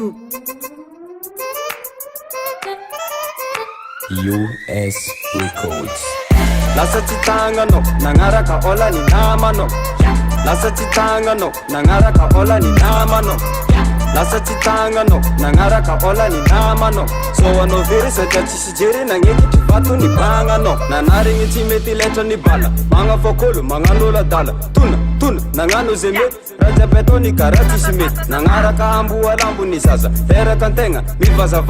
YouTube. US Records. Lasa chitangano, nangaraka ola ni namano. Lasa chitangano, nangaraka ola ni namano. Lasa chitangano, nangaraka ola ni namano. So ano very satya chisijeri nangeki tivatu ni bangano. Nanaringi chimeti lecho ni bala. Manga fokolo, manganola dala. Tuna, nangano zemeti. Raja betoni karati shimeti. Nangaraka ambu alambu ni sasa. Hera kantenga, mi vaza.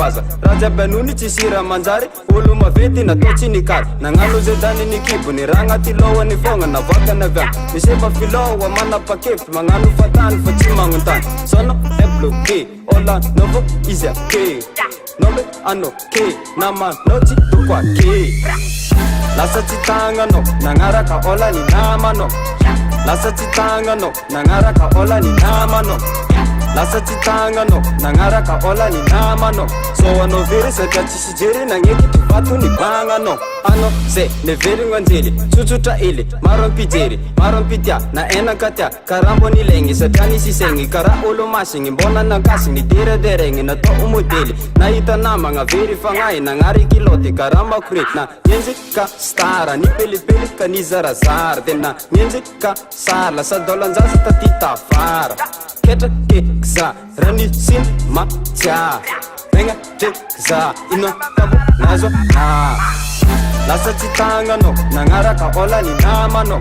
Raja benuni chisira manjari. Ulu maveti na tochi ni kari. Nangano zedani ni kibu. Ni ranga tilowa ni fonga na vaka na vyan. Ni sepa filowa mana pakefu. Mangano fatani fachimanguntani. Sono eblo ke. Ola novo izya ke. Nome ano ke. Nama nochi tukwa ke. Lasa chitangano, nangaraka ola ni namano. Lasa chitangano, nangaraka ola ni namano. Lasa chitangano, nangaraka ola ni namano. So ano very satya chisijeri nangeki tivatu ni bangano. Ano se ne very ngwanzeli, chuchuta ili, maron pijeri, maron pitya, na ena katya. Karambo ni lengi, satya ni sisengi, kara ulo masingi, mbona nagasi ni derengi, na to umudeli. Na ita na mga very fangai, nangari kiloti, karamba kuri. Na nyenzi ka stara, ni peli ka ni zarazar. Tena nyenzi ka sala, sa dolanzaza tatita fara. Keta kekza, rani sin matya. Venga tekza, ino tabu nazo na. Lasa chitangano, nangaraka ola ni namano.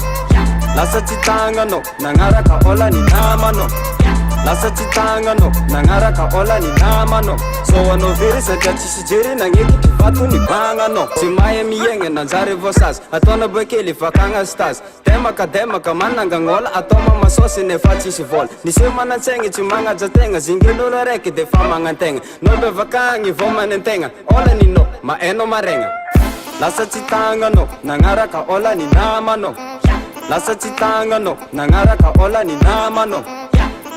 Lasa chitangano, nangaraka ola ni namano. Lasa chitangano, nangaraka ola ni namano. So ano very satya chisijeri nangeki tivatu ni bangano. Simaye miyenge nanzare vosas, atona bekeli fakanga stars. Temaka mananga ngola, atoma masosi nefachi shivol. Nisema na tsenge chimanga jatenga, zingilula reki de fama ngantenga. Nobe vakangi voma nentenga, ola ni no, maeno marenga. Lasa chitangano, nangaraka ola ni namano. Lasa chitangano, nangaraka ola ni namano.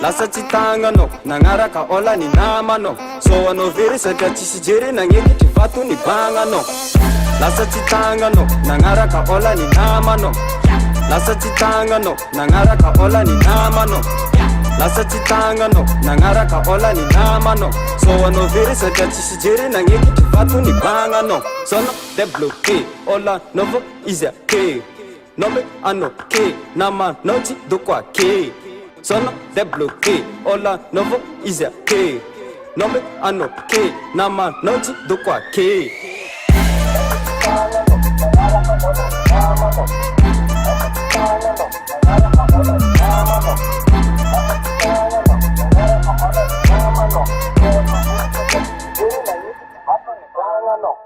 Lasa chitangano, nangaraka ola ni namano. So ano very satya chisijeri nangeki tivatu ni bangano. Lasa chitangano, nangaraka ola ni namano. Lasa chitangano, nangaraka ola ni namano. Lasa chitangano, nangaraka ola ni namano. So ano very satya chisijeri nangeki tivatu ni bangano. Sono deblo ke, ola novo izya ke. Nome ano ke, nama nochi dukwa ke. Sono deblo ke, ola novo izya ke. Nome ano ke, nama nochi dukwa ke. No.